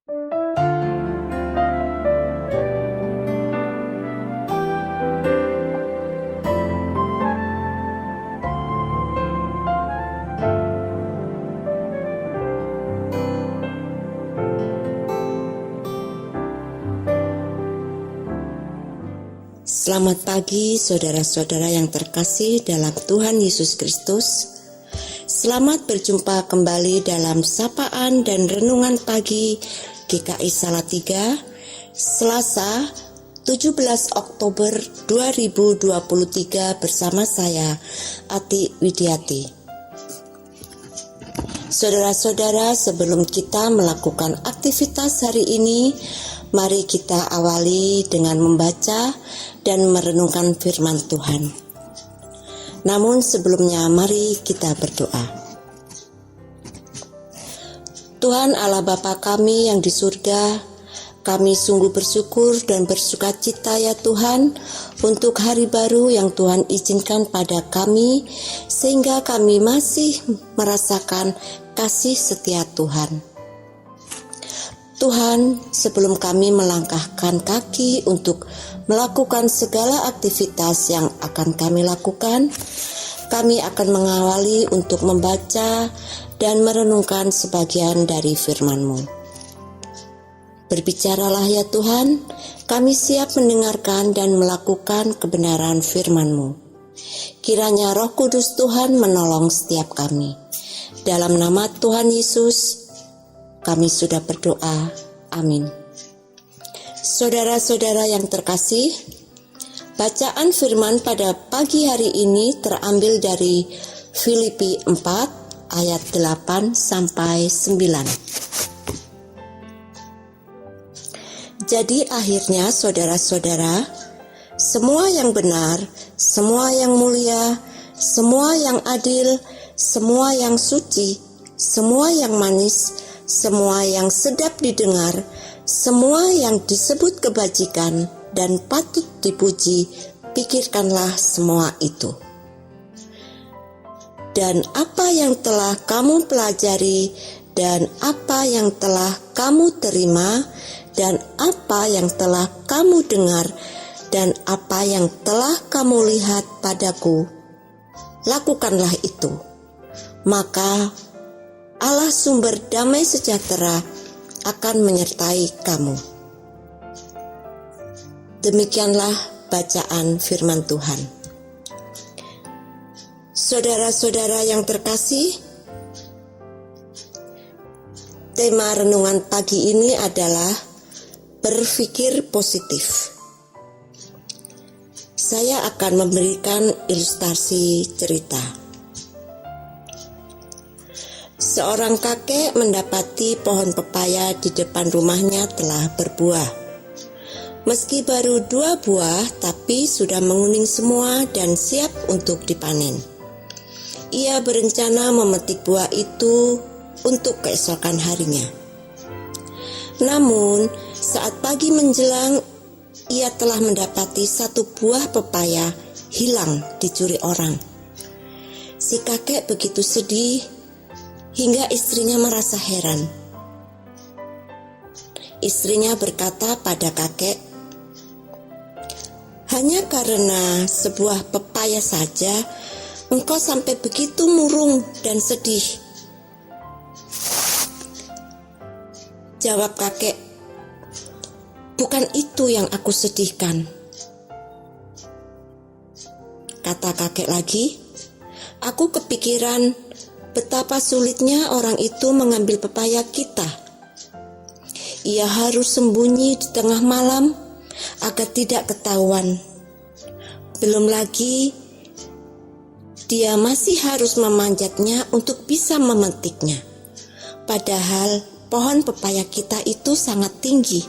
Selamat pagi saudara-saudara yang terkasih dalam Tuhan Yesus Kristus. Selamat berjumpa kembali dalam sapaan dan renungan pagi GKI Salatiga, Selasa 17 Oktober 2023 bersama saya Ati Widiati. Saudara-saudara, sebelum kita melakukan aktivitas hari ini, mari kita awali dengan membaca dan merenungkan firman Tuhan. Namun sebelumnya mari kita berdoa. Tuhan Allah Bapa kami yang di surga, kami sungguh bersyukur dan bersukacita ya Tuhan untuk hari baru yang Tuhan izinkan pada kami, sehingga kami masih merasakan kasih setia Tuhan. Tuhan, sebelum kami melangkahkan kaki untuk melakukan segala aktivitas yang akan kami lakukan, kami akan mengawali untuk membaca dan merenungkan sebagian dari firman-Mu. Berbicaralah ya Tuhan, kami siap mendengarkan dan melakukan kebenaran firman-Mu. Kiranya Roh Kudus Tuhan menolong setiap kami. Dalam nama Tuhan Yesus, kami sudah berdoa, amin. Saudara-saudara yang terkasih, bacaan firman pada pagi hari ini terambil dari Filipi 4 ayat 8 sampai 9. Jadi akhirnya saudara-saudara, semua yang benar, semua yang mulia, semua yang adil, semua yang suci, semua yang manis, semua yang sedap didengar, semua yang disebut kebajikan dan patut dipuji, pikirkanlah semua itu. Dan apa yang telah kamu pelajari, dan apa yang telah kamu terima, dan apa yang telah kamu dengar, dan apa yang telah kamu lihat padaku, lakukanlah itu. Maka Allah sumber damai sejahtera akan menyertai kamu. Demikianlah bacaan firman Tuhan. Saudara-saudara yang terkasih, tema renungan pagi ini adalah berpikir positif. Saya akan memberikan ilustrasi cerita. Seorang kakek mendapati pohon pepaya di depan rumahnya telah berbuah. Meski baru 2 buah, tapi sudah menguning semua dan siap untuk dipanen. Ia berencana memetik buah itu untuk keesokan harinya. Namun, saat pagi menjelang, ia telah mendapati 1 buah pepaya hilang dicuri orang. Si kakek begitu sedih, hingga istrinya merasa heran. Istrinya berkata pada kakek, "Hanya karena sebuah pepaya saja, engkau sampai begitu murung dan sedih." Jawab kakek, "Bukan itu yang aku sedihkan." Kata kakek lagi, "Aku kepikiran betapa sulitnya orang itu mengambil pepaya kita. Ia harus sembunyi di tengah malam agar tidak ketahuan. Belum lagi, dia masih harus memanjatnya untuk bisa memetiknya. Padahal pohon pepaya kita itu sangat tinggi.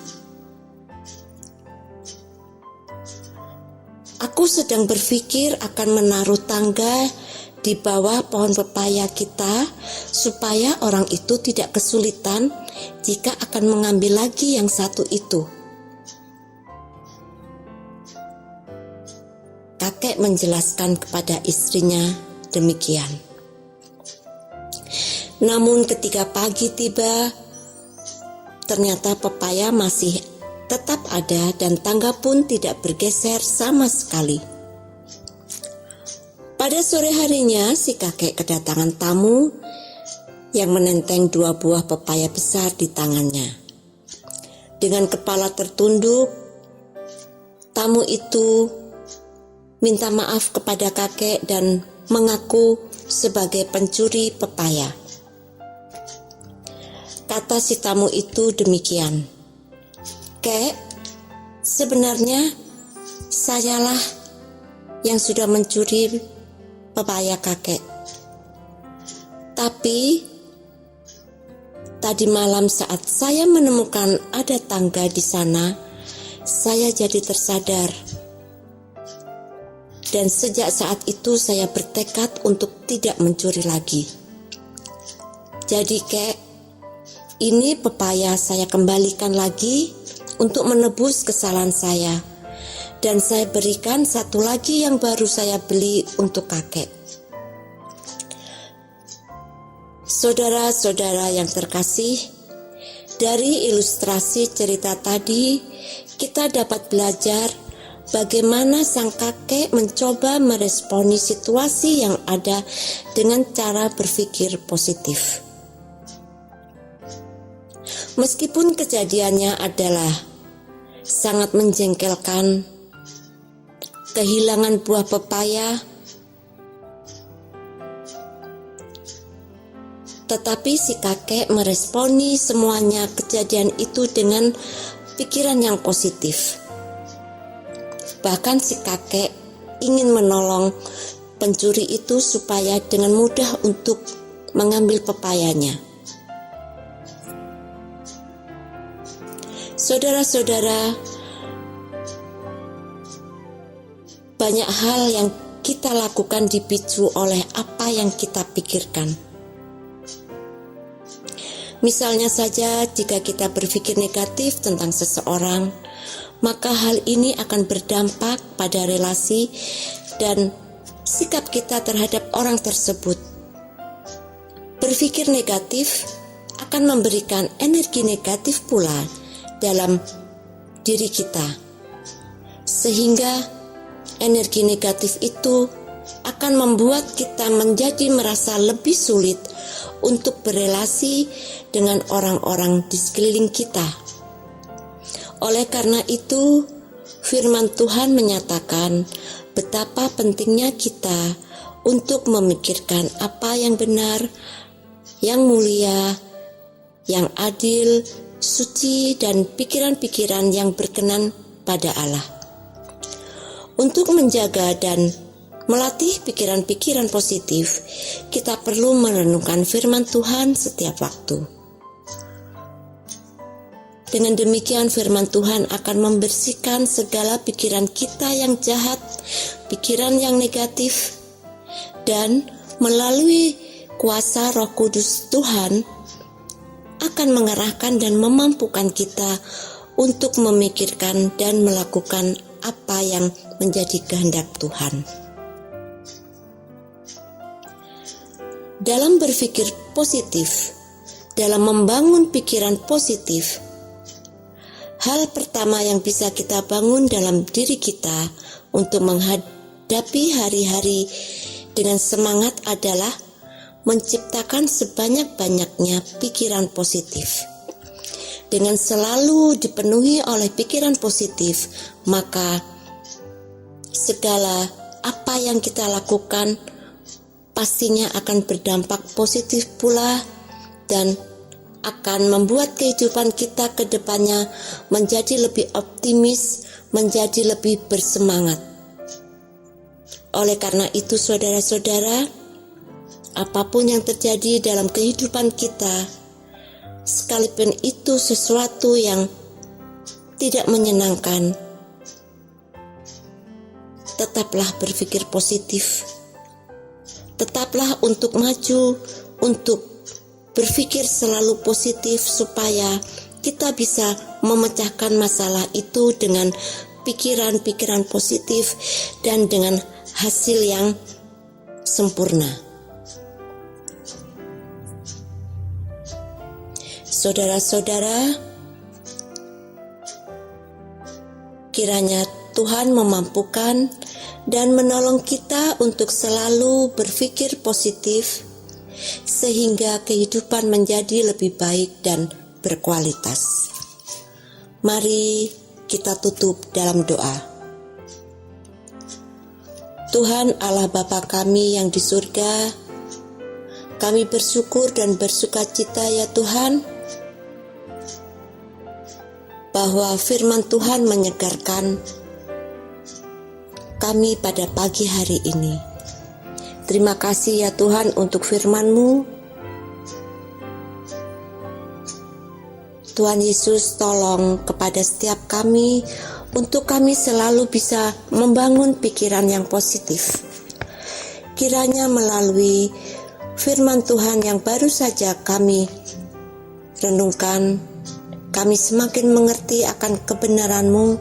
Aku sedang berpikir akan menaruh tangga di bawah pohon pepaya kita, supaya orang itu tidak kesulitan jika akan mengambil lagi yang satu itu." Kakek menjelaskan kepada istrinya demikian. Namun ketika pagi tiba, ternyata pepaya masih tetap ada dan tangga pun tidak bergeser sama sekali. Pada sore harinya, si kakek kedatangan tamu yang menenteng 2 buah pepaya besar di tangannya. Dengan kepala tertunduk, tamu itu minta maaf kepada kakek dan mengaku sebagai pencuri pepaya. Kata si tamu itu demikian, "Kek, sebenarnya sayalah yang sudah mencuri pepaya kakek. Tapi tadi malam saat saya menemukan ada tangga di sana, saya jadi tersadar. Dan sejak saat itu saya bertekad untuk tidak mencuri lagi. Jadi kek, ini pepaya saya kembalikan lagi untuk menebus kesalahan saya. Dan saya berikan satu lagi yang baru saya beli untuk kakek." Saudara-saudara yang terkasih, dari ilustrasi cerita tadi kita dapat belajar bagaimana sang kakek mencoba meresponi situasi yang ada dengan cara berpikir positif. Meskipun kejadiannya adalah sangat menjengkelkan, kehilangan buah pepaya, tetapi si kakek meresponi semuanya kejadian itu dengan pikiran yang positif. Bahkan si kakek ingin menolong pencuri itu supaya dengan mudah untuk mengambil pepayanya. Saudara-saudara, banyak hal yang kita lakukan dipicu oleh apa yang kita pikirkan. Misalnya saja, jika kita berpikir negatif tentang seseorang, maka hal ini akan berdampak pada relasi dan sikap kita terhadap orang tersebut. Berpikir negatif akan memberikan energi negatif pula dalam diri kita, sehingga energi negatif itu akan membuat kita menjadi merasa lebih sulit untuk berelasi dengan orang-orang di sekeliling kita. Oleh karena itu, firman Tuhan menyatakan betapa pentingnya kita untuk memikirkan apa yang benar, yang mulia, yang adil, suci, dan pikiran-pikiran yang berkenan pada Allah. Untuk menjaga dan melatih pikiran-pikiran positif, kita perlu merenungkan firman Tuhan setiap waktu. Dengan demikian, firman Tuhan akan membersihkan segala pikiran kita yang jahat, pikiran yang negatif, dan melalui kuasa Roh Kudus Tuhan akan mengarahkan dan memampukan kita untuk memikirkan dan melakukan apa yang menjadi kehendak Tuhan. Dalam berpikir positif, dalam membangun pikiran positif, hal pertama yang bisa kita bangun dalam diri kita untuk menghadapi hari-hari dengan semangat adalah menciptakan sebanyak-banyaknya pikiran positif. Dengan selalu dipenuhi oleh pikiran positif, maka segala apa yang kita lakukan pastinya akan berdampak positif pula dan akan membuat kehidupan kita ke depannya menjadi lebih optimis, menjadi lebih bersemangat. Oleh karena itu, saudara-saudara, apapun yang terjadi dalam kehidupan kita, sekalipun itu sesuatu yang tidak menyenangkan, tetaplah berpikir positif. Tetaplah untuk maju, untuk berpikir selalu positif supaya kita bisa memecahkan masalah itu dengan pikiran-pikiran positif dan dengan hasil yang sempurna. Saudara-saudara, Kiranya Tuhan memampukan dan menolong kita untuk selalu berpikir positif, sehingga kehidupan menjadi lebih baik dan berkualitas. Mari kita tutup dalam doa. Tuhan Allah Bapa kami yang di surga, kami bersyukur dan bersukacita ya Tuhan, bahwa firman Tuhan menyegarkan kami pada pagi hari ini. Terima kasih ya Tuhan untuk firman-Mu. Tuhan Yesus, tolong kepada setiap kami untuk kami selalu bisa membangun pikiran yang positif. Kiranya melalui firman Tuhan yang baru saja kami renungkan, kami semakin mengerti akan kebenaran-Mu,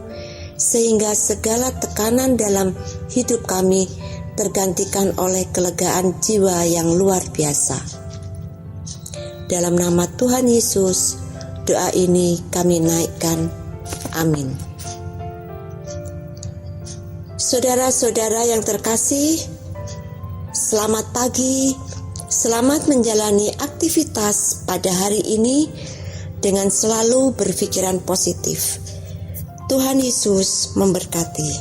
sehingga segala tekanan dalam hidup kami tergantikan oleh kelegaan jiwa yang luar biasa. Dalam nama Tuhan Yesus, doa ini kami naikkan. Amin. Saudara-saudara yang terkasih, selamat pagi, selamat menjalani aktivitas pada hari ini dengan selalu berpikiran positif. Tuhan Yesus memberkati.